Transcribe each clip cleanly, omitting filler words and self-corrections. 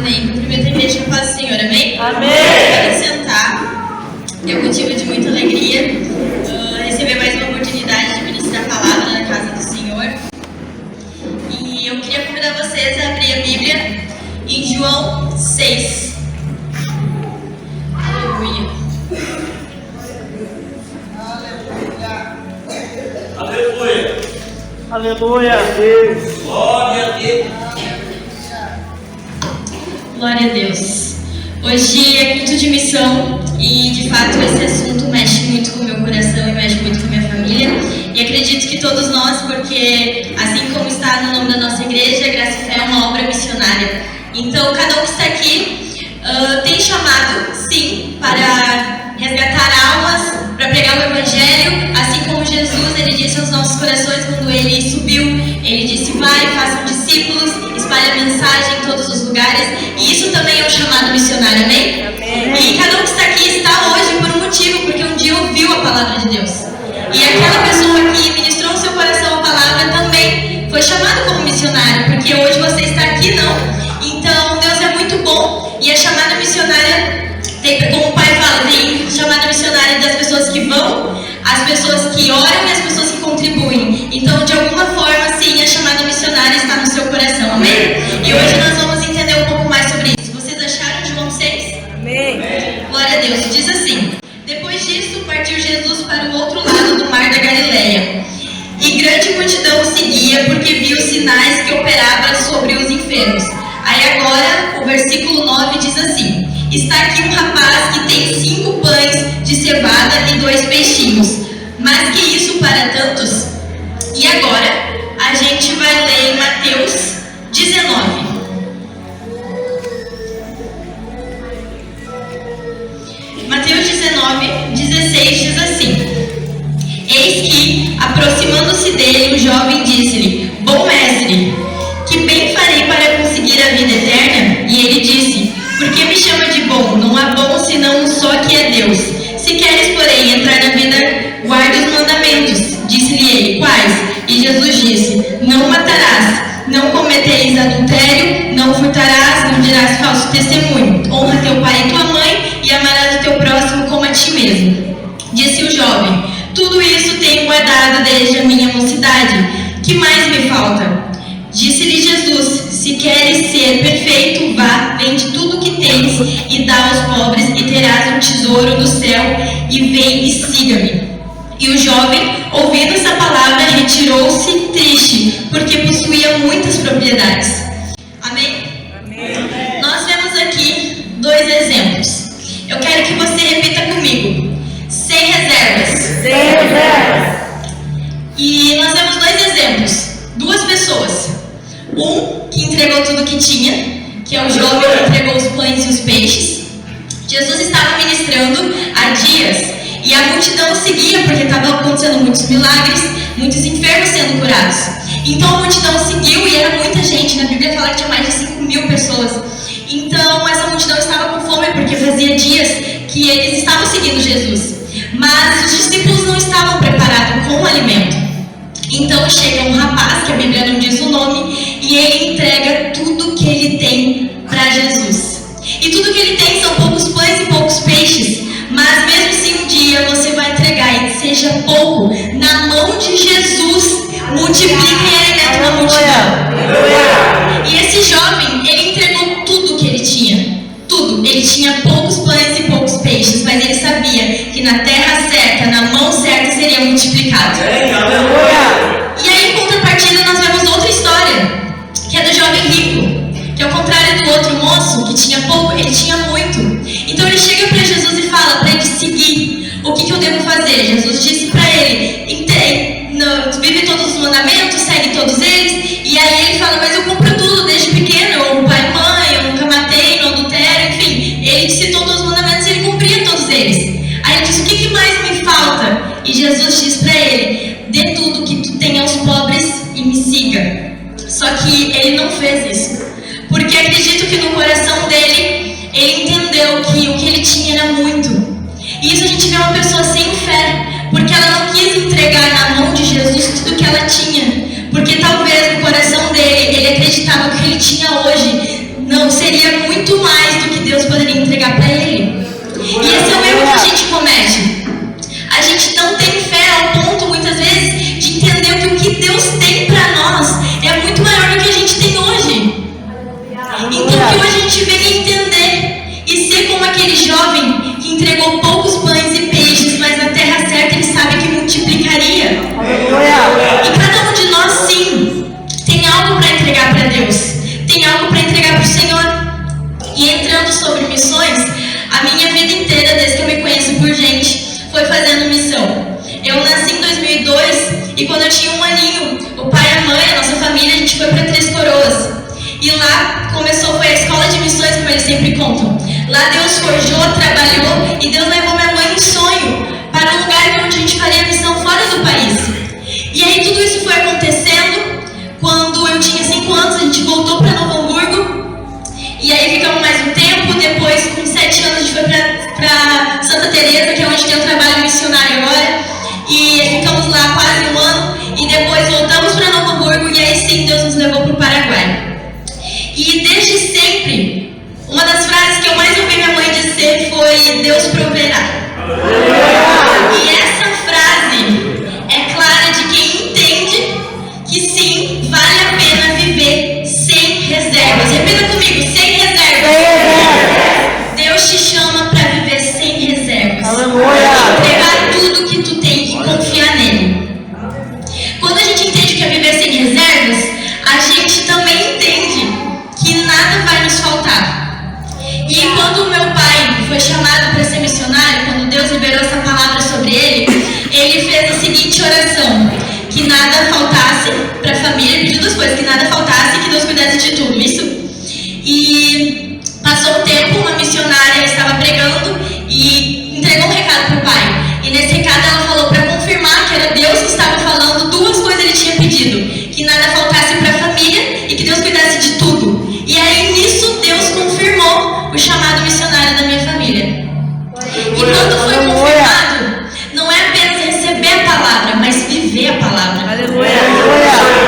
Amém. Cumprimento a igreja com a paz do Senhor. Amém? Amém. Podem sentar. É um motivo de muita alegria receber mais uma oportunidade de ministrar a palavra na casa do Senhor. E eu queria convidar vocês a abrir a Bíblia em João 6. Aleluia. Aleluia. Aleluia a Deus. Glória a Deus. Glória a Deus. Hoje é culto de missão e, de fato, esse assunto mexe muito com o meu coração e mexe muito com a minha família. E acredito que todos nós, porque, assim como está no nome da nossa igreja, Graça e Fé é uma obra missionária. Então, cada um que está aqui tem chamado, sim, para resgatar almas, para pregar o Evangelho, assim como Jesus, ele disse aos nossos corações quando ele subiu, ele disse: vai, façam discípulos, espalhe a mensagem em todos os lugares, e isso também é um chamado missionário, amém? Amém. E cada um que está aqui está hoje por um motivo, porque um dia ouviu a palavra de Deus, e aquela pessoa que ministrou no seu coração a palavra também foi chamado como missionário, porque hoje você está aqui, não? Então Deus é muito bom, e a chamada missionária tem, como o pai fala, tem chamada missionária das pessoas que vão, as pessoas que oram e as pessoas que contribuem. Então, de alguma forma, sim, a chamada missionária está no seu coração, amém? E hoje nós vamos entender um pouco mais sobre isso. Vocês acharam João 6? Amém. Glória a Deus. Diz assim: depois disso, partiu Jesus para o outro lado do mar da Galileia. E grande multidão o seguia, porque viu os sinais que operava sobre os enfermos. Aí agora, o versículo 9 diz assim: está aqui um rapaz que tem 5 pães de cevada e 2 peixinhos. Mais que isso para tantos? E agora, a gente vai ler em Mateus 19. Mateus 19, 16 diz assim: eis que, aproximando-se dele, o jovem disse-lhe: bom mestre, que bem farei para conseguir a vida eterna? E ele disse: por que me chama de bom? Não há bom senão um só, que é Deus. Se queres, porém, entrar na vida, guarda os mandamentos. Disse-lhe ele: quais? E Jesus disse: não matarás, não cometereis adultério, não furtarás, não dirás falso testemunho, honra teu pai e tua mãe, e amarás o teu próximo como a ti mesmo. Disse o jovem: tudo isso tenho guardado desde a minha mocidade. Que mais me falta? Disse-lhe Jesus: se queres ser perfeito, vá, vende tudo o que tens e dá aos pobres, e terás um tesouro do céu, e vem e siga-me. E o jovem, ouvindo essa palavra, retirou-se triste, porque possuía muitas propriedades. Amém? Amém. Nós vemos aqui 2 exemplos. Eu quero que você repita comigo: sem reservas. Sem reservas. E nós vemos 2 exemplos, 2 pessoas. Um que entregou tudo que tinha, que é o jovem que entregou os pães e os peixes. Jesus estava ministrando há dias e a multidão o seguia, porque estava acontecendo muitos milagres, muitos enfermos sendo curados. Então a multidão o seguiu e era muita gente. Na Bíblia fala que tinha mais de 5.000 pessoas. Então essa multidão estava com fome, porque fazia dias que eles estavam seguindo Jesus. Mas os discípulos não estavam preparados com o alimento. Então chega um rapaz, que a Bíblia não diz o nome, e ele entrega tudo que ele tem para Jesus. E tudo que ele tem são poucos pães e poucos peixes. Mas mesmo se um dia você vai entregar e seja pouco, na mão de Jesus, multiplica e alimenta uma multidão. E esse jovem, ele entregou tudo que ele tinha. Tudo. Ele tinha poucos pães e poucos peixes, mas ele sabia que na terra certa, na mão certa, seria multiplicado. E aí, em contrapartida, nós vemos outra história, que é do jovem rico, que ao contrário do outro moço, que tinha pouco, ele tinha muito. Então ele chega para Jesus e fala para ele seguir. O que eu devo fazer? Jesus disse para ele: vive todos os mandamentos, segue todos eles. E aí ele fala: mas eu cumpro tudo desde pequeno, eu honro pai e mãe, eu nunca matei, não adultério, enfim. Ele citou todos os mandamentos e ele cumpria todos eles. Aí ele disse: o que mais me falta? E Jesus diz para ele: dê tudo que tu tem aos pobres e me siga. Só que ele não fez isso, porque acredito que no coração dele, ele entendeu que o que ele tinha era muito. E isso a gente vê uma pessoa sem fé, porque ela não quis entregar na mão de Jesus tudo que ela tinha, porque talvez no coração dele, ele acreditava que ele tinha hoje não seria muito mais do que Deus poderia entregar para ele. E esse é o erro que a gente comete. A gente não tem fé ao ponto, muitas vezes, de entender que o que Deus tem para nós é muito maior do que a gente tem hoje. Então que hoje a gente venha entender e ser como aquele jovem que entregou poucos pães e peixes, mas na terra certa ele sabe que multiplicaria. E cada um de nós, sim, tem algo para entregar para Deus, tem algo para entregar para o Senhor. E entrando sobre missões, a minha vida inteira, desde que eu me conheço por gente, foi fazendo missão. Eu nasci em 2002 e quando eu tinha 1 aninho, o pai e a mãe, a nossa família, a gente foi para Três Coroas. E lá foi a escola de missões, como eles sempre contam. Lá Deus forjou, trabalhou e Deus levou minha mãe em sonho para um lugar onde a gente faria missão fora do país. E aí tudo isso foi acontecendo. Quando eu tinha 5 anos, a gente voltou para Novo Hamburgo. E aí ficamos mais um tempo. Depois, com 7 anos, a gente foi para Santa Teresa, que é onde tem o trabalho missionário agora. E ficamos lá quase 1 ano. E depois voltamos para Novo Hamburgo. E aí sim, Deus nos levou para o Paraguai. E desde sempre, uma das frases que eu mais ouvi minha mãe dizer foi: Deus proverá. E essa frase é clara de quem entende que sim, vale a pena viver sem reservas. Repita comigo: sem reservas. Deus te chama para viver sem reservas. Entregar tudo que tu tem e confiar nele. Quando a gente entende que é viver sem reservas, a gente também entende que nada vai nos faltar. E quando o meu pai foi chamado para ser missionário, quando Deus liberou essa palavra sobre ele fez a seguinte oração: que nada faltasse para a família. Ele pediu 2 coisas: que nada faltasse e que Deus cuidasse de tudo. Isso. E passou um tempo, uma missionária estava pregando e entregou um recado para o pai. E nesse recado ela falou para confirmar que era Deus que estava falando 2 coisas ele tinha pedido: que nada faltasse para a família e que Deus cuidasse de tudo. E aí nisso Deus confirmou o chamado missionário da minha família. E quando foi confirmado, não é apenas receber a palavra, mas viver a palavra.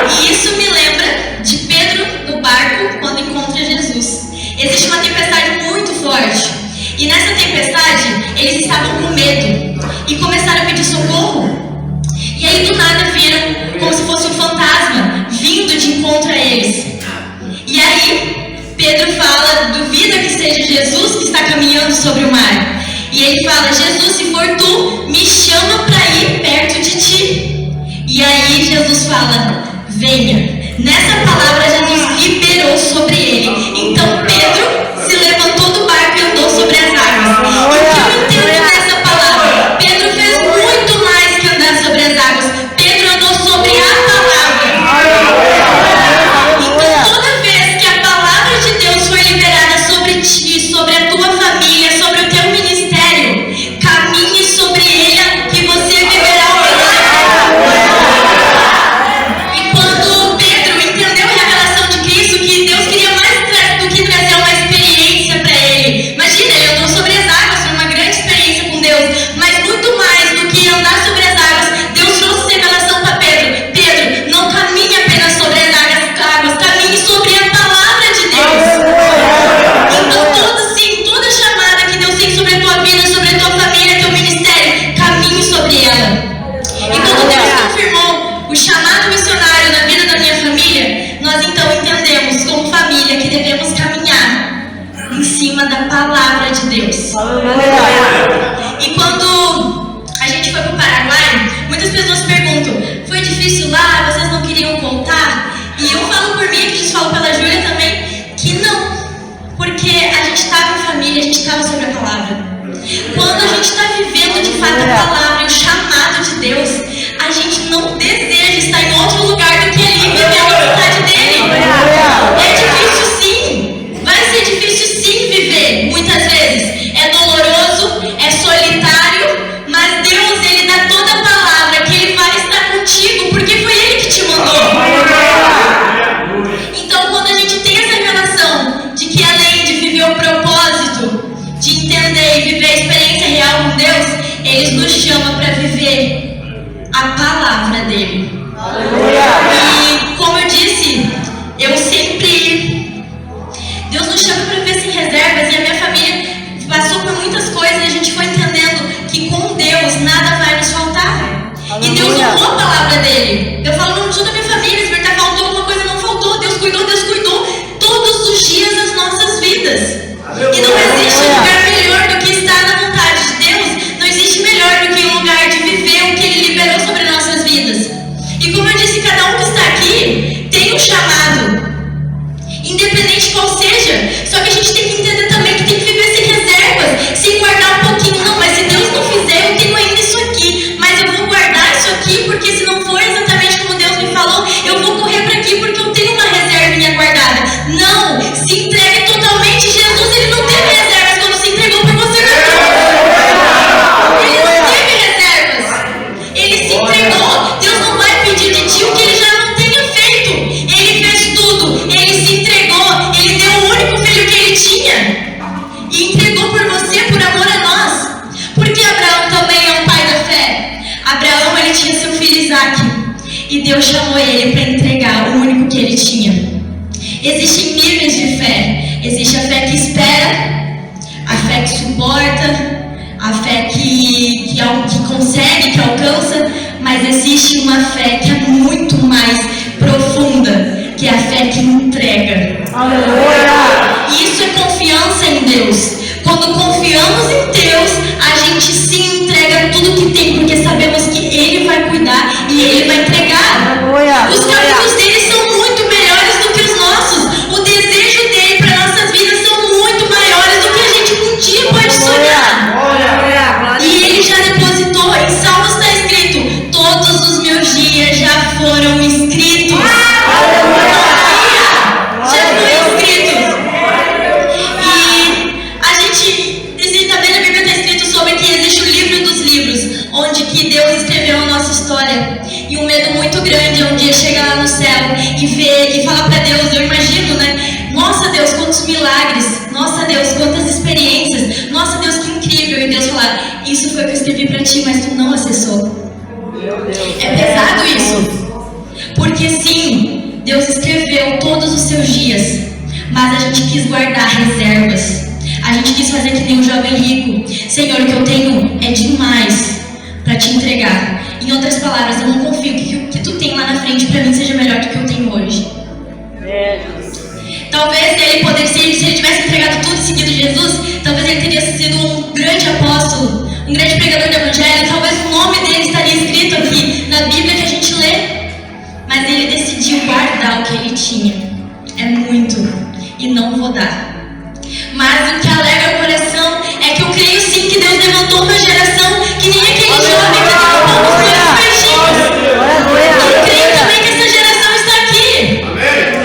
E isso me lembra de Pedro no barco quando encontra Jesus. Existe uma tempestade muito forte. E nessa tempestade, eles estavam com medo e começaram a pedir socorro. E aí do nada viram como se fosse um fantasma vindo de encontro a eles. E aí Pedro fala: duvida que seja Jesus que está caminhando sobre o mar. E ele fala: Jesus, se for tu, me chama para ir perto de ti. E aí Jesus fala: venha. Nessa palavra Jesus liberou sobre ele. Então Pedro se levantou do barco e andou sobre as águas. E o que eu entendo nessa palavra? Pedro fez muito mais que andar sobre as águas. Pedro andou sobre a palavra. Então toda vez que a palavra de Deus foi liberada sobre ti, sobre a tua família, sobre o teu ministério, caminhe sobre ele que você viverá o milagre. E quando Pedro entendeu a revelação de Cristo, que Deus queria mais do que trazer uma experiência para ele. Imagina, ele andou sobre as águas, foi uma grande experiência com Deus, mas muito mais do que andar sobre as águas, Deus trouxe revelação para Pedro. Pedro, não caminhe apenas sobre as águas, caminhe sobre a palavra de Deus. Então toda chamada que Deus tem sobre a tua vida, sobre a tua família, teu ministério, caminhe sobre ela. E quando Deus confirmou o chamado missionário na vida da minha família, nós então entendemos como família que devemos caminhar em cima da palavra de Deus. E quando a gente foi para o Paraguai, muitas pessoas perguntam: foi difícil lá? Vocês não queriam voltar? E eu falo por mim, que falo pela Júlia também, que não. Porque a gente estava em família, a gente estava sobre a palavra. Quando a gente está vivendo de fato a palavra e o chamado de Deus, a gente não deseja estar em outro lugar do que ali, vivendo a vontade dele. É difícil sim, vai ser difícil sim viver, muitas vezes. É doloroso, que ele tinha. Existem níveis de fé. Existe a fé que espera, a fé que suporta, a fé que consegue, que alcança, mas existe uma fé que é muito mais profunda, que é a fé que entrega. Aleluia! Isso é confiança em Deus. Quando confiamos em Deus, a gente se entrega tudo que tem, porque sabemos que Ele vai cuidar e Ele vai entregar. Aleluia! Os caminhos dele são muito melhores do que os nossos. O desejo dele para nossas vidas são muito maiores do que a gente um dia pode sonhar. Aleluia! E Ele já depositou, em Salmos está escrito: todos os meus dias já foram escritos. Já foram escritos. E a gente, também na Bíblia está escrito sobre que existe o livro dos livros, onde que Deus escreveu a nossa história. E um medo muito grande é um dia chegar lá no céu e ver e falar para Deus, eu imagino, né? Nossa Deus, quantos milagres! Nossa Deus, quantas experiências! Nossa Deus, que incrível! E Deus falar: isso foi o que eu escrevi para ti, mas tu não acessou. É pesado isso. Porque sim, Deus escreveu todos os seus dias, mas a gente quis guardar reservas. A gente quis fazer que nem um jovem rico. Senhor, o que eu tenho é demais para te entregar. Em outras palavras, eu não confio que o que tu tem lá na frente para mim seja melhor do que eu tenho hoje. Talvez ele poderia, se ele tivesse entregado tudo e seguido Jesus, talvez ele teria sido um grande apóstolo, um grande pregador do evangelho. Talvez o nome dele estaria escrito aqui na Bíblia que a gente lê. Mas ele decidiu guardar o que ele tinha. É muito. E não vou dar. Mas o que alegra o coração é que eu creio sim que Deus levantou uma geração que nem aquele jovem que derrubou os meus peixinhos. Eu creio também que essa geração está aqui.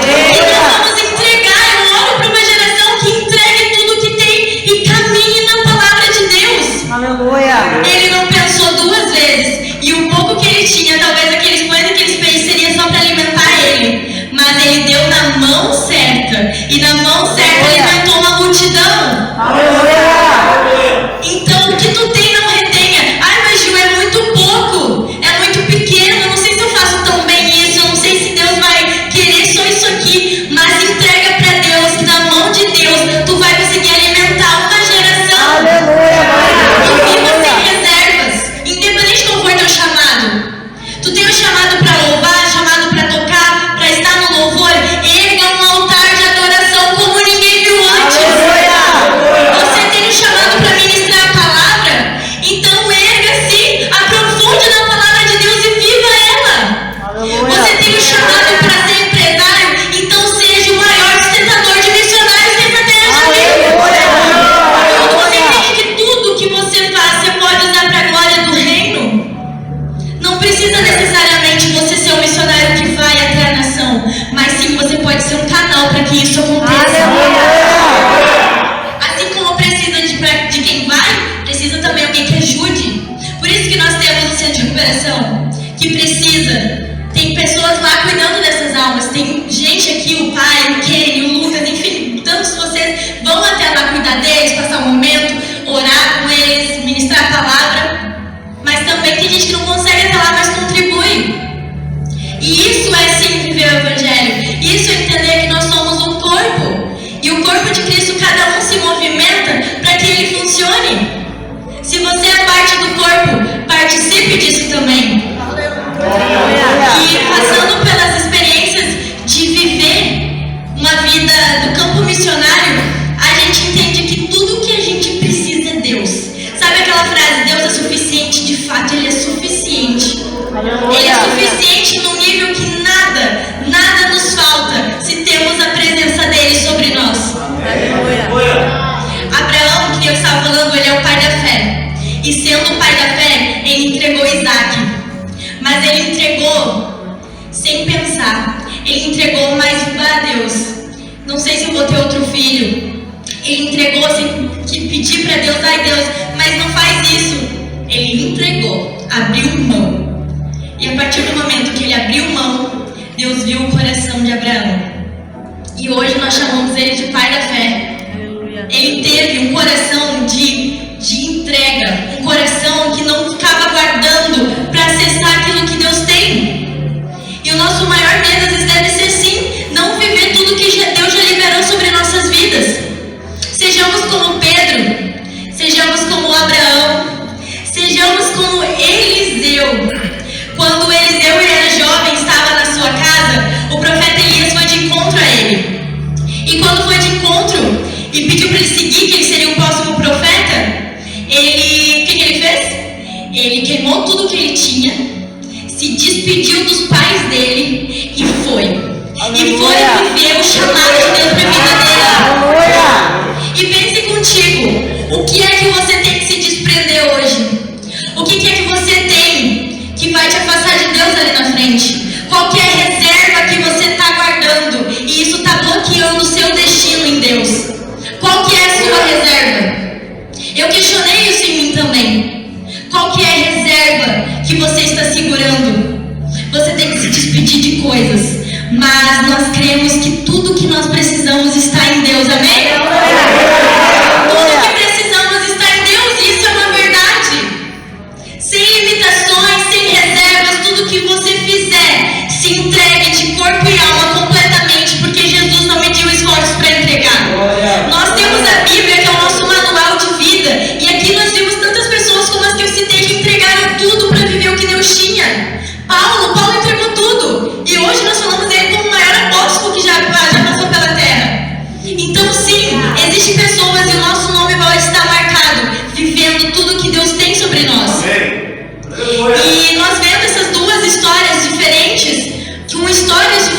E nós vamos entregar. Eu oro para uma geração que entregue tudo que tem e caminhe na palavra de Deus. Aleluia! Ele não pensou duas vezes. E o pouco que ele tinha, talvez aqueles pães e aqueles peixes, seria só para alimentar ele. Mas ele deu na mão certa. E na mão certa alimentou uma multidão. Aleluia! Então o que tu tem não retenha. Ai, mas Gil, é muito pouco. É muito pequeno. Eu não sei se eu faço tão bem isso. Eu não sei se Deus vai querer só isso aqui. Mas entrega para Deus, que na mão de Deus tu vai conseguir alimentar uma geração. E viva sem reservas. Independente de qual for teu chamado. Tu tem um chamado para louvar, chamado para tocar, para estar no louvor. Erga um altar de adoração como ninguém viu antes. Você tem um chamado para ministrar a palavra. Então erga sim, aprofunde na palavra de Deus e viva ela. Você tem um chamado para ser empresário. Então seja o maior sustentador de missionários que essa terra já viu. Quando você entende que tudo que você faz você pode usar para a glória do reino, não precisa necessariamente você ser um missionário que vai até a nação, mas sim você pode ser um canal para que isso aconteça. Assim como precisa de quem vai, precisa também alguém que ajude. Por isso que nós temos o centro de recuperação, que precisa. Tem pessoas lá cuidando dessas almas. Tem gente aqui, o pai, o Kenny, o Lucas, enfim, tantos de vocês vão até lá cuidar deles, passar um momento, orar com eles, ministrar a palavra. Mas também tem gente que não consegue até lá, mas contribui. E isso é sim viver o evangelho. Isso é entender que nós somos um corpo. E o corpo de Cristo, cada um se movimenta para que ele funcione. Se você é parte do corpo, participe disso também. E passando pelas experiências de viver uma vida do campo missionário, a gente entende que tudo que a gente precisa é Deus. Sabe aquela frase, Deus é suficiente? De fato, Ele é suficiente. Ele é suficiente num nível que nada nos falta se temos a presença dele sobre nós. Abraão, que eu estava falando, ele é o pai da fé. E sendo o pai da fé, ele entregou Isaac. Mas ele entregou sem pensar. Ele entregou mais a Deus. Não sei se eu vou ter outro filho. Ele entregou sem pedir para Deus, ai Deus, mas não faz isso. Ele entregou, abriu mão. E a partir do momento que ele abriu mão, Deus viu o coração de Abraão. E hoje nós chamamos ele de pai da fé. Ele teve um coração de entrega, um coração que não ficava guardando para acessar aquilo que Deus tem. E o nosso maior medo às vezes deve ser sim, viver o chamado de Deus para a vida dela. Aleluia. E pense contigo, o que é que você tem que se desprender hoje? O que é que você tem que vai te afastar de Deus ali na frente? Qual que é a reserva que você está guardando e isso está bloqueando o seu destino em Deus? Qual que é a sua reserva? Eu questionei isso em mim também. Qual que é a reserva que você está segurando? Você tem que se despedir de coisas, mas nós cremos que tudo que nós precisamos está em Deus, amém? Tudo que precisamos está em Deus, e isso é uma verdade. Sem limitações, sem reservas, tudo que você fizer, se entregue de corpo e alma completamente, porque Jesus não mediu esforços para entregar. Nós temos a Bíblia, que é o nosso manual de vida, e aqui nós vimos tantas pessoas como as que eu citei que entregaram tudo para viver o que Deus tinha. Paulo entregou tudo, e hoje nós falamos dele como o maior apóstolo que já passou pela terra. Então sim, existem pessoas e o nosso nome vai estar marcado, vivendo tudo que Deus tem sobre nós. E nós vemos essas duas histórias diferentes, com histórias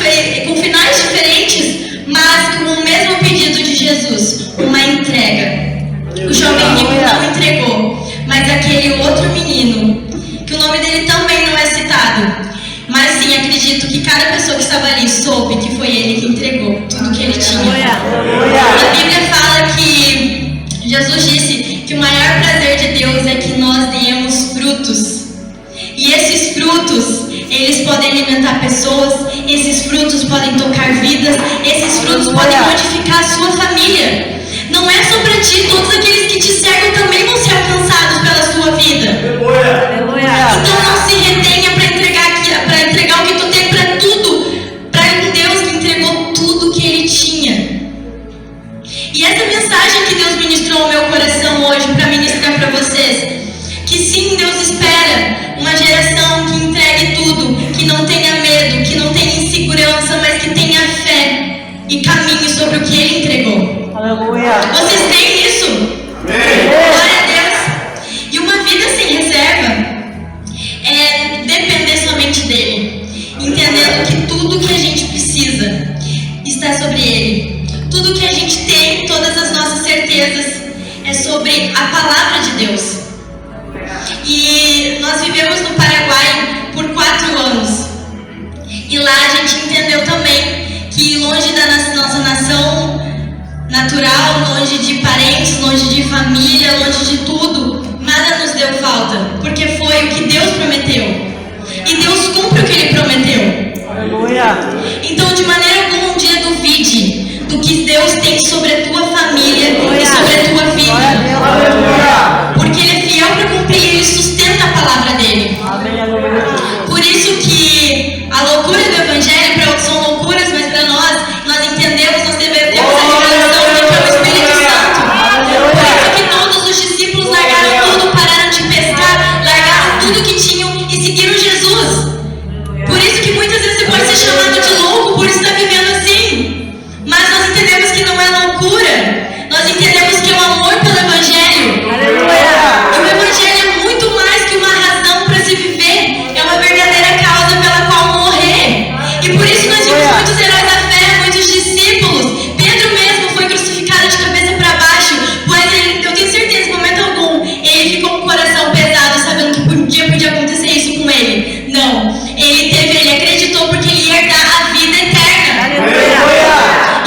com finais diferentes, mas com o mesmo pedido de Jesus, uma entrega. O jovem rico não entregou, mas aquele outro menino, que o nome dele também não é citado, mas sim, acredito que cada pessoa que estava ali soube que foi ele que entregou tudo que ele tinha. A Bíblia fala que Jesus disse que o maior prazer de Deus é que nós demos frutos. E esses frutos, eles podem alimentar pessoas, esses frutos podem tocar vidas, esses frutos podem modificar a sua família. Não é só para ti, todos aqueles que te cercam também vão ser alcançados pela sua vida. Então não se retenha para entregar o que tu tem para tudo, para um Deus que entregou tudo que ele tinha. E essa mensagem que Deus ministrou ao meu coração hoje para ministrar para vocês, que sim, Deus espera uma geração que entregue tudo, que não tenha medo, que não tenha insegurança, mas que tenha fé e caminhe sobre o que ele entregou. Aleluia. Vocês têm isso? Glória a Deus. E uma vida sem reserva é depender somente dele, entendendo que tudo que a gente precisa está sobre ele. Tudo que a gente tem, todas as nossas certezas, é sobre a palavra de Deus. E nós vivemos no Paraguai por 4 anos. E lá a gente entendeu também que longe da nossa nação natural, longe de parentes, longe de família, longe de tudo, nada nos deu falta, porque foi o que Deus prometeu. E Deus cumpre o que Ele prometeu. Aleluia. Então, de maneira alguma, um dia duvide do que Deus tem sobre a tua família e sobre a tua vida. Aleluia. Porque Ele é fiel para cumprir e Ele sustenta a palavra dEle. Amém. Aleluia. Por isso que a loucura do Evangelho, para outros são loucuras, mas para nós entendemos, nós devemos a revelação de que é o Espírito Santo. Por isso que todos os discípulos largaram tudo, pararam de pescar, largaram tudo que tinham e seguiram Jesus. Por isso que muitas vezes você pode ser chamado de louco por estar vivendo assim. Mas nós entendemos que não é loucura. Nós entendemos que é o amor pelo Evangelho. Aleluia. E o Evangelho é muito mais que uma razão para se viver. É uma verdadeira causa pela qual morrer. E por isso nós vimos muitos heróis da fé, muitos discípulos. Pedro mesmo foi crucificado de cabeça para baixo. Mas eu tenho certeza que em momento algum ele ficou com o coração pesado, sabendo que um dia podia acontecer isso com ele. Não. Ele acreditou porque ele ia herdar a vida eterna. Aleluia.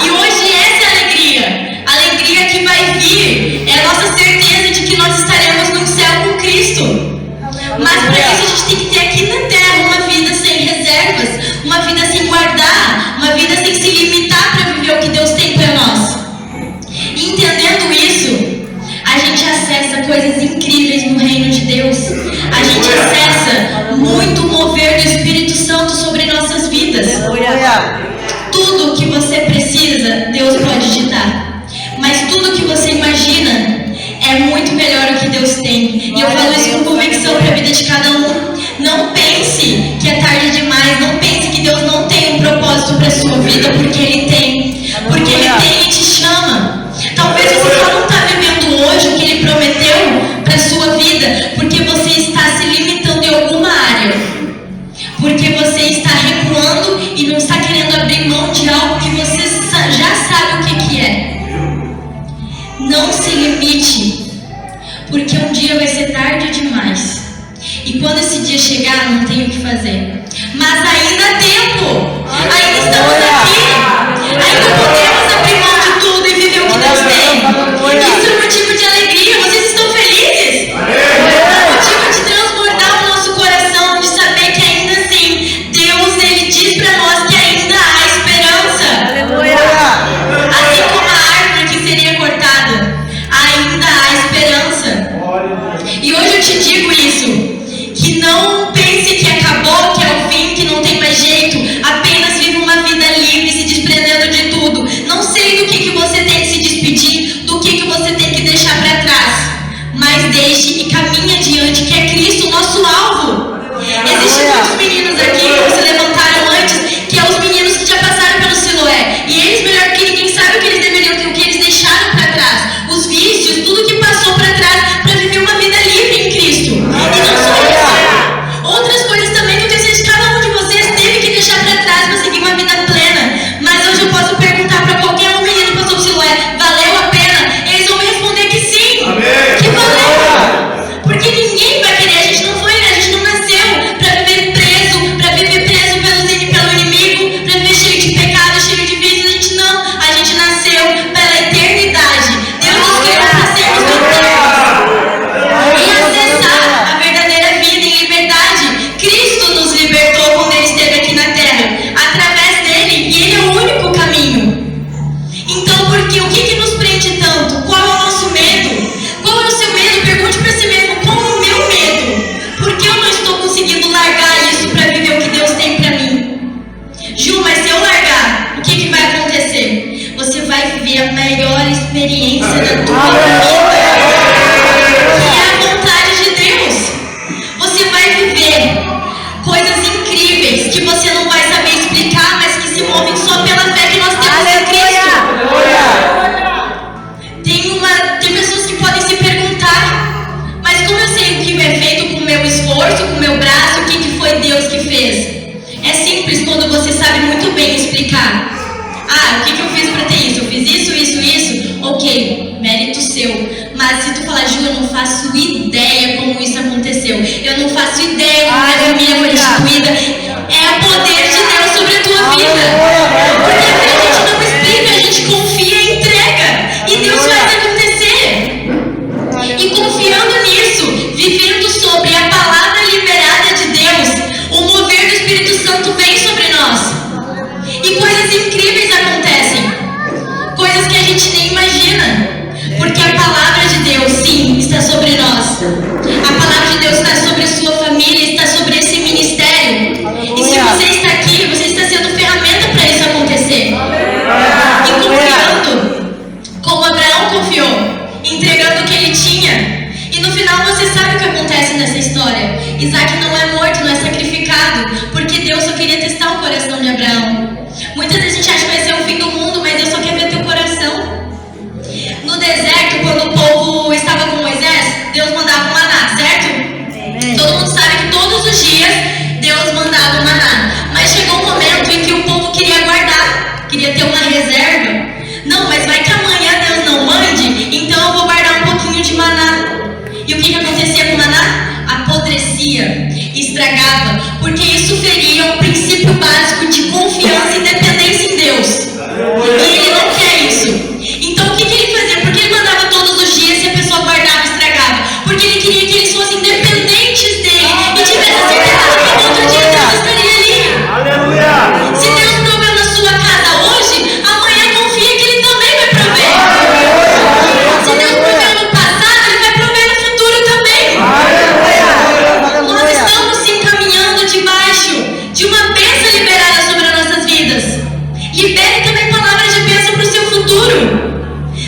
E hoje essa é a alegria. A alegria que vai vir é a nossa certeza de que nós estaremos no céu com Cristo. Mas para isso a gente tem que ter aqui na terra uma vida sem reservas, uma vida sem guardar, uma vida sem se limitar para viver o que Deus tem para nós. E entendendo isso, a gente acessa coisas incríveis no reino de Deus. A gente acessa muito o mover do Espírito Santo sobre nossas vidas. Aleluia. Tudo que você precisa, Deus pode te dar. Mas tudo que você imagina é muito melhor o que Deus tem. E eu falo isso com convicção para a vida de cada um. Não pense que é tarde demais. Não pense que Deus não tem um propósito para a sua vida, porque Ele tem. Porque Ele tem e te chama. Talvez você só não está vivendo hoje o que Ele prometeu para a sua vida, porque você está se limitando em alguma área. Porque você está recuando e não está querendo abrir mão de algo que você que é: não se limite, porque um dia vai ser tarde demais. E quando esse dia chegar, não tem o que fazer. Mas ainda há tempo. Ainda estamos aqui. Ainda podemos abrir mão de tudo e viver o que Deus tem. Isso é motivo de alegria. Vocês estão felizes? É motivo de transbordar o nosso coração, de saber que ainda assim, Deus, Ele diz para nós que ainda há esperança. Assim como a árvore que seria cortada, ainda há esperança. E hoje eu te digo isso, que não pense que acabou, que é o fim, que não tem mais jeito. Apenas viva uma vida livre, se desprendendo de tudo. Não sei do que você tem que se despedir, do que você tem que deixar para trás, mas deixe e caminhe adiante, que é Cristo o nosso alvo. Existem muitos meninos aqui que se levantaram antes, que são os meninos que já passaram pelo Siloé. E eles, melhor que ninguém, sabem o que eles deveriam ter, o que eles deixaram para trás. Os vícios, tudo que passou para trás, para viver uma vida livre em Cristo. E não só isso, outras coisas também que eu tenho certeza que cada um de vocês teve que deixar para trás para seguir uma vida plena. Mas hoje eu posso perguntar para qualquer um menino que passou pelo Siloé: valeu a pena? Eles vão me responder que sim. Amém. Que valeu. Porque ninguém vai querer, a gente não foi, né? A gente não nasceu para viver preso pelo inimigo, para viver cheio de pecado, cheio de vícios. A gente não, a gente nasceu pela eternidade. Deus nos criou para sermos eternos e acessar a verdadeira vida em liberdade. Cristo nos libertou quando Ele esteve aqui na terra, através dele, e Ele é o único caminho. Então, porque o que nos prende tanto? Qual é o nosso medo? Qual é o seu medo? Pergunte para si mesmo: qual é o meu medo? Por que eu não estou conseguindo largar isso para viver o que Deus tem para mim? Ju, mas se eu largar, o que vai acontecer? Você vai viver a maior experiência da tua vida, que é a vontade de Deus. Você vai viver coisas incríveis que você não vai saber explicar, mas que se movem só pela fé que nós temos em Cristo. Tem pessoas que podem se perguntar: mas como eu sei o que é feito com o meu esforço, com o meu braço, o que foi Deus que fez? É simples quando você sabe muito bem explicar. Ah, o que eu fiz para ter isso? Eu fiz isso. Ok, mérito seu. Mas se tu falar: Ju, eu não faço ideia como isso aconteceu, eu não faço ideia como a família foi instituída, é o poder de Deus sobre a tua vida. Porque a gente não explica, a gente confia e entrega, e Deus faz acontecer. E confiando nisso, vivendo sobre a palavra liberada de Deus, o mover do Espírito Santo vem sobre nós. E coisas incríveis acontecem. Coisas que a gente nem imagina. Porque a palavra de Deus, sim, está sobre nós. A palavra de Deus está sobre a sua família, está sobre esse ministério. E se você está aqui, você está sendo ferramenta para isso acontecer. E confiando, como Abraão confiou, entregando o que ele tinha. E no final você sabe o que acontece nessa história. Isaac não é morto, não é sacrificado, porque Deus só queria testar o coração de Abraão. Muitas vezes a gente acha que vai ser o fim do mundo, mas Deus só quer ver teu coração. No deserto, quando o povo estava com Moisés, Deus mandava o maná, certo? Todo mundo sabe que todos os dias Deus mandava o maná. Mas chegou um momento em que o povo queria guardar, queria ter uma reserva. Não, mas vai que amanhã Deus não mande, então eu vou guardar um pouquinho de maná. E o que acontecia com o maná? Apodrecia, estragava, porque isso feria o princípio básico de confiança e dependência em Deus. E Ele não quer isso. Então o que ele fazia? Porque Ele mandava todos os dias e a pessoa guardava e estragava? Porque Ele queria que eles fossem dependentes dEle e tivessem certeza que no outro dia Deus estaria ali. Aleluia! Se Deus proveu na sua casa hoje, amanhã confia que Ele também vai prover. Se Deus proveu no passado, Ele vai prover no futuro também. Nós estamos se encaminhando debaixo de uma bênção liberada sobre as nossas vidas. Libere também palavras de bênção para o seu futuro.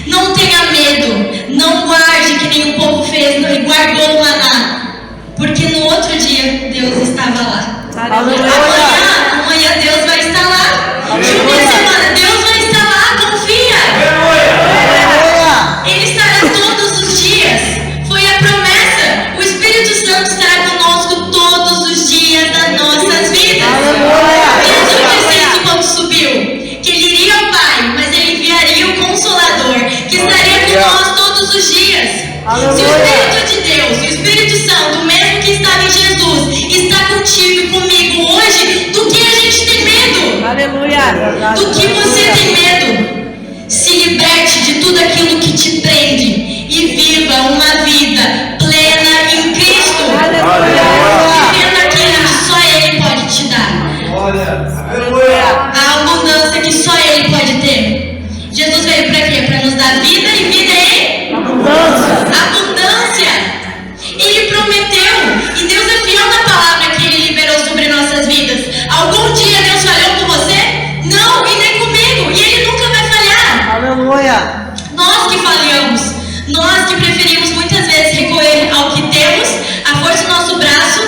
Não tenha medo, não guarde que nem o povo fez, não, e guardou o maná, porque no outro dia Deus estava lá. Amanhã Deus vai estar lá. Uma semana Deus vai estar lá, confia. Ele estará todos os dias. Foi a promessa. O Espírito Santo estará conosco todos os dias das nossas vidas. Jesus disse isso quando subiu, que Ele iria ao Pai, mas Ele enviaria o Consolador. todos os dias. Aleluia. Se o Espírito de Deus, o Espírito Santo, o mesmo que estava em Jesus, está contigo e comigo hoje, do que a gente tem medo? Aleluia. Do que você tem medo? Se liberte de tudo aquilo que te prende e viva uma vida plena em Cristo. Vivendo aquilo que só Ele pode te dar. A abundância que só Ele pode ter. Jesus veio para quê? Para nos dar vida e vida em abundância. Ele prometeu, e Deus é fiel na palavra que Ele liberou sobre nossas vidas. Algum dia Deus falhou com você? Não, e nem comigo. E Ele nunca vai falhar. Aleluia. Nós que falhamos, nós que preferimos muitas vezes recorrer ao que temos, a força do nosso braço,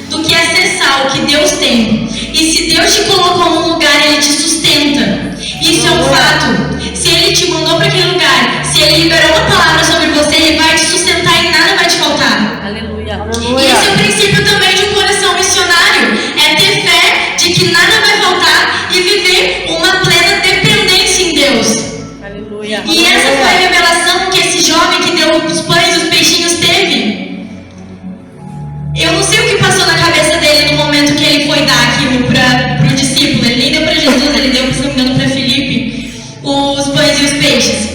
do que acessar o que Deus tem. E se Deus te colocou num lugar, Ele te sustenta. Isso é um fato. Se Ele te mandou para aquele lugar, se Ele liberou uma palavra sobre você, Ele vai te sustentar e nada vai te faltar. Aleluia. E esse é o princípio também de um coração missionário. É ter fé de que nada vai faltar e viver uma plena dependência em Deus. Aleluia. E essa foi a revelação que esse jovem que deu os pães e os peixinhos teve. Eu não sei o que passou na cabeça dele no momento que ele foi dar aquilo para o discípulo. Ele nem deu para Jesus, ele deu, se não me engano, para Filipe os pães e os peixes.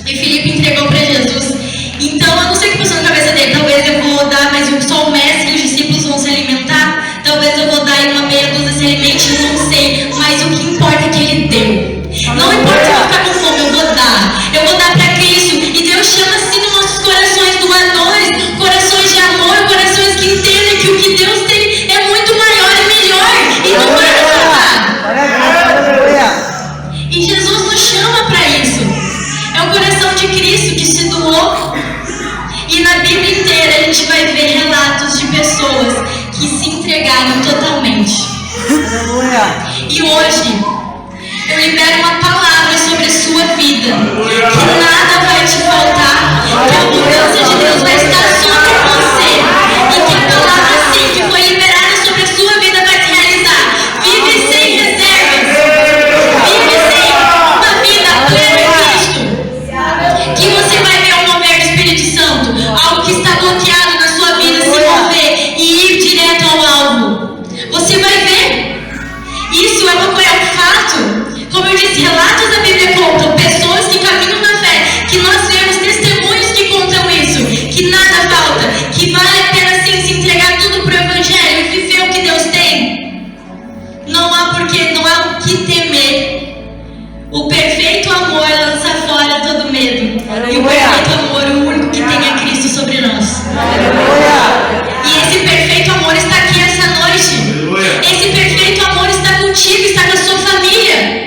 E Filipe entregou para Jesus. Então eu não sei o que passou na cabeça dele. Talvez eu vou dar mais só o mestre e os discípulos vão se alimentar. Talvez eu vou dar uma meia dúzia se alimente, eu não sei. Mas o que importa é que ele deu. Não importa se eu vou ficar com fome, eu vou dar. Eu vou dar para Cristo. E Deus chama assim nos nossos corações doadores, corações de amor, corações que entendem que o que Deus tem é muito maior e melhor. E não vai nos faltar. Aleluia. E Jesus nos chama para isso. É o coração de Cristo que se doou. E na Bíblia inteira a gente vai ver relatos de pessoas que se entregaram totalmente. Aleluia. E hoje eu libero uma palavra sobre a sua vida. Que nada vai te faltar. Que a abundância de Deus vai estar sobre você. E que a palavra sim que foi liberada sobre a sua vida vai se realizar. Vive sem reservas. Vive sem uma vida plena em Cristo. Que você vai ver o mover do Espírito Santo. Algo que está bloqueado na sua vida se mover e ir direto ao alvo. Você vai ver. Isso é um fato. Como eu disse, relatos da Bíblia contam pessoas que caminham na fé, que nós vemos testemunhos que contam isso, que nada falta, que vale a pena sim se entregar tudo para o Evangelho e viver o que Deus tem. Não há o que temer. O perfeito amor lança fora todo medo. E o perfeito amor, o único que tem é Cristo sobre nós. E esse perfeito amor está aqui essa noite. Esse perfeito amor está contigo, está com a sua família.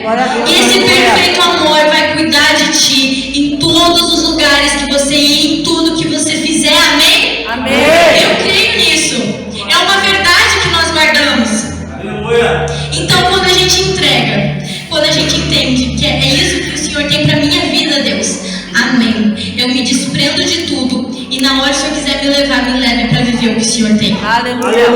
E esse perfeito amor vai cuidar de ti em todos os lugares que você ir, em tudo que você fizer. Amém? Amém. Eu creio nisso. É uma verdade que nós guardamos. Então quando a gente entrega, quando a gente entende que é isso que o Senhor tem para minha vida, Deus, amém. Eu me desprendo de tudo e na hora que o Senhor quiser me levar, me leve para viver o que o Senhor tem. Aleluia.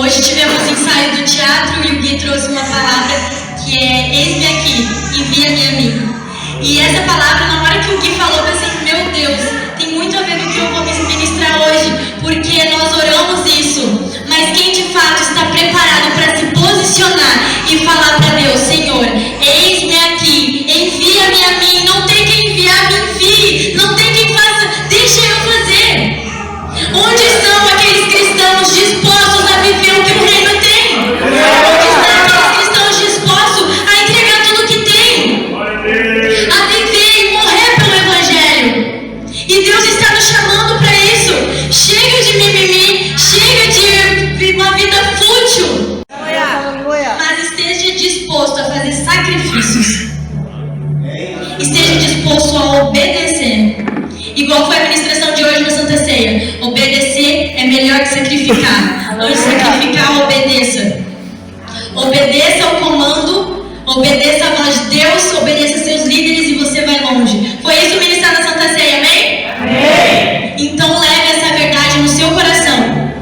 Hoje tivemos ensaio do teatro e o Gui trouxe uma palavra que é eis-me aqui, envia-me a mim. E essa palavra, na hora que o Gui falou, eu pensei, meu Deus, tem muito a ver com o que eu vou ministrar hoje, porque nós oramos isso, mas quem de fato está preparado para se posicionar e falar para Deus, Senhor, eis-me aqui, envia-me a mim, não tem quem enviar, me envie, não tem quem faça, deixa eu fazer. Onde estão aqueles cristãos dispostos a viver o que o reino tem? Onde estão aqueles cristãos dispostos a entregar tudo o que tem? A viver e morrer pelo Evangelho. E Deus está nos chamando para isso. Chega de mimimi, chega de uma vida fútil. Mas esteja disposto a fazer sacrifícios. Esteja disposto a obedecer. Igual foi a ministração de hoje na Santa Ceia. Obedecer é melhor que sacrificar. Antes de sacrificar, obedeça. Obedeça ao comando, obedeça à voz de Deus, obedeça a seus líderes e você vai longe. Foi isso ministrar na Santa Ceia, amém? Amém. Então leve essa verdade no seu coração.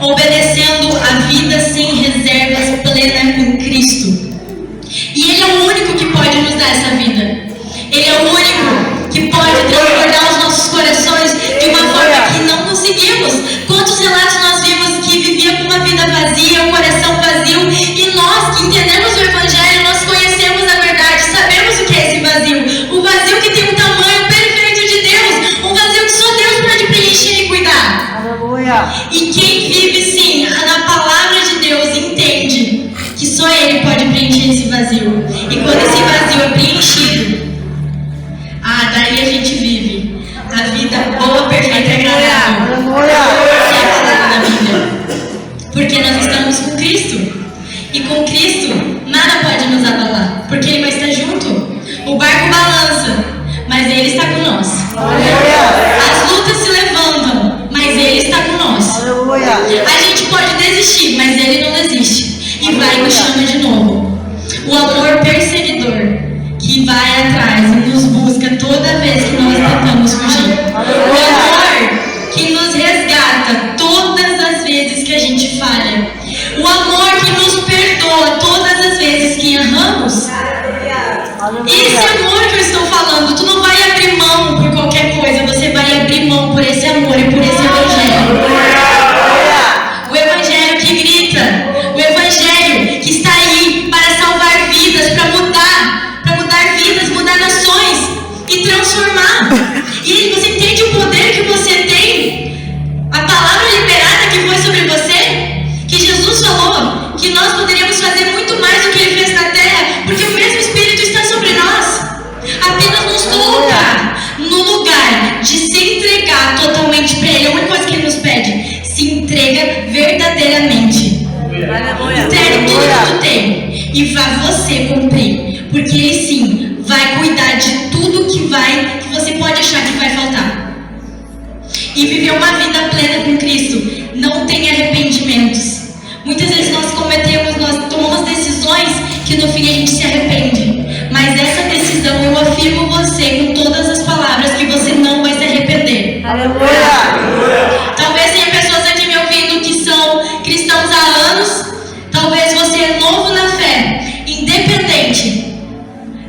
Obedecendo a vida sem reservas, plena em Cristo. E Ele é o único que pode nos dar essa vida. Ele é o único. vazio. E quando esse vazio é preenchido, daí a gente vive a vida boa, perfeita e agradável. Que é falada na Bíblia. Porque nós estamos com Cristo. E com Cristo, nada pode nos abalar. Porque Ele vai estar junto. O barco balança, mas Ele está com nós. As lutas se levantam, mas Ele está com nós. A gente pode desistir, mas Ele não desiste. E vai e nos chama de novo. O amor perseguidor que vai atrás e nos busca toda vez que nós tentamos fugir. O amor que nos resgata todas as vezes que a gente falha. O amor que nos perdoa todas as vezes que erramos. Esse amor que eu estou falando, tu não vai abrir mão por qualquer coisa, você vai abrir mão por esse amor e por esse evangelho. O evangelho que grita, o evangelho que está aí para salvar vidas, para mudar vidas, mudar nações e transformar. E você entende o poder que você tem? A palavra liberada que foi sobre você? Que Jesus falou que nós poderíamos fazer muito mais do que Ele fez na terra, porque o mesmo Espírito está sobre nós. Apenas nos colocar no lugar de se entregar totalmente para Ele. A única coisa que Ele nos pede: se entrega verdadeiramente. Entregue tudo que tu tem e vá você cumprir, porque Ele sim vai cuidar de tudo que você pode achar que vai faltar. E viver uma vida plena com Cristo não tem arrependimentos. Muitas vezes nós tomamos decisões que no fim a gente se arrepende. Mas essa decisão eu afirmo você com todas as palavras que você não vai se arrepender. Talvez tenha pessoas aqui me ouvindo que são cristãos há anos. Talvez você é novo na fé, independente.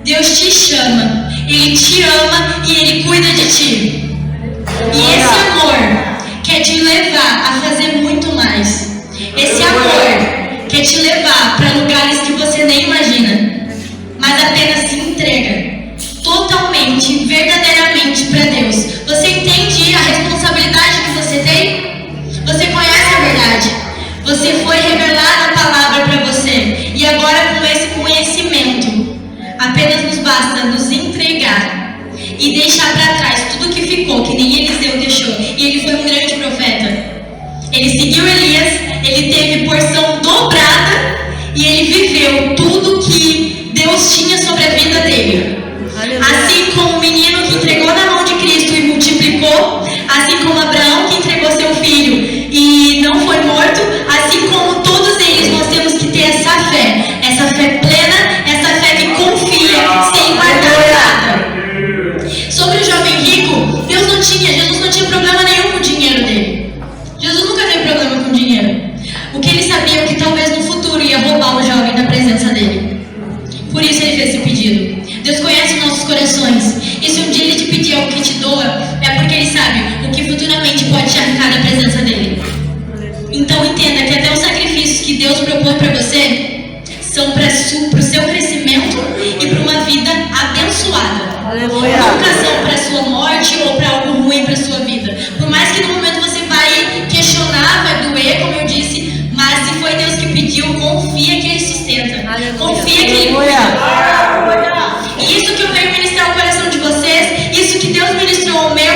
Deus te chama, Ele te ama e Ele cuida de ti. E esse amor quer te levar a fazer muito mais. Esse amor quer te levar para lugares que você nem imagina. Mas apenas se entrega totalmente, verdadeiramente para Deus. Você entende a responsabilidade que você tem? Você conhece a verdade. Você foi revelada a palavra para você. E agora, com esse conhecimento, apenas nos basta nos entregar e deixar para trás tudo que ficou, que nem Eliseu deixou. E ele foi um grande profeta. Ele seguiu Elias, ele teve porção dobrada e ele viveu tudo que Deus tinha sobre a vida dele. Assim como o menino que entregou na mão de Cristo e multiplicou, assim como Abraão que entregou seu filho e não foi morto, assim como todos eles, nós temos que ter essa fé plena, essa fé que confia, sem guardar nada. Sobre o jovem rico, Jesus não tinha problema nenhum com o dinheiro dele. Jesus nunca teve problema com dinheiro. O que ele sabia é que talvez no futuro ia roubar o jovem da presença dele. Por isso ele fez esse pedido. Deus conhece os nossos corações. E se um dia Ele te pedir algo que te doa, é porque Ele sabe o que futuramente pode te arrancar da presença dele. Então entenda que até os sacrifícios que Deus propõe para você são para o seu crescimento e para uma vida abençoada. Nunca são para a sua morte ou para algo ruim para a sua vida. Por mais que no momento você vai questionar, vai doer, como eu disse, mas se foi Deus que pediu, confia que Ele sustenta. Confia que Ele cuida. E isso que eu venho ministrar ao coração de vocês, isso que Deus ministrou ao meu,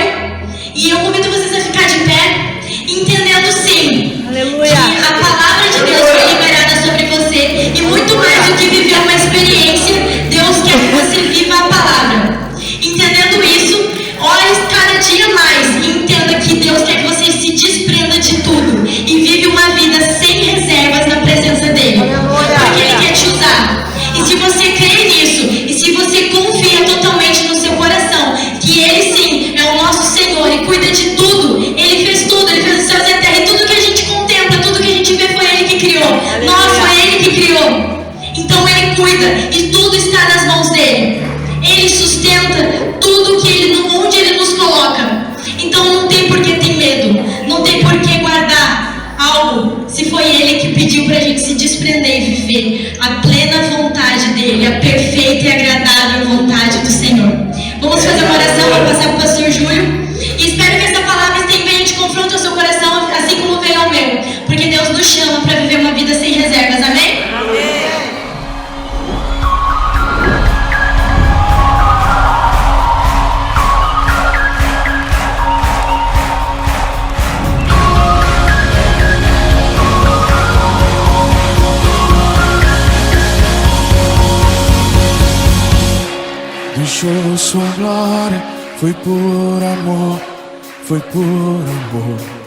e eu convido vocês a ficar de pé, entendendo sim que a palavra de Deus foi liberada sobre você, e muito mais do que viver uma experiência, Deus quer que você viva a palavra. Entendendo isso, ore cada dia mais e entenda que Deus quer que você se desprenda de tudo e vive uma vida sem reservas na presença dele, porque Ele quer te usar. E se você crê nisso, e se você confia totalmente no seu coração que Ele sim é o nosso Senhor e cuida de tudo, Ele fez tudo, Ele fez os céus e a terra, e tudo que a gente contempla, tudo que a gente vê foi Ele que criou. Nós, foi Ele que criou. Então Ele cuida e tudo está nas mãos dele. Ele sustenta tudo que onde Ele nos coloca. Então não tem por que ter medo, não tem por que guardar algo, se foi Ele que pediu pra gente se desprender e viver a plena vontade dele, a perfeita e agradável vontade do Senhor. Vamos fazer uma oração, vou passar para o pastor Júlio, e espero que essa palavra venha de confronto ao seu coração, assim como veio ao meu, porque Deus nos chama para viver uma vida sem reservas, amém? Amém. deixou sua glória. Foi por amor, foi por amor.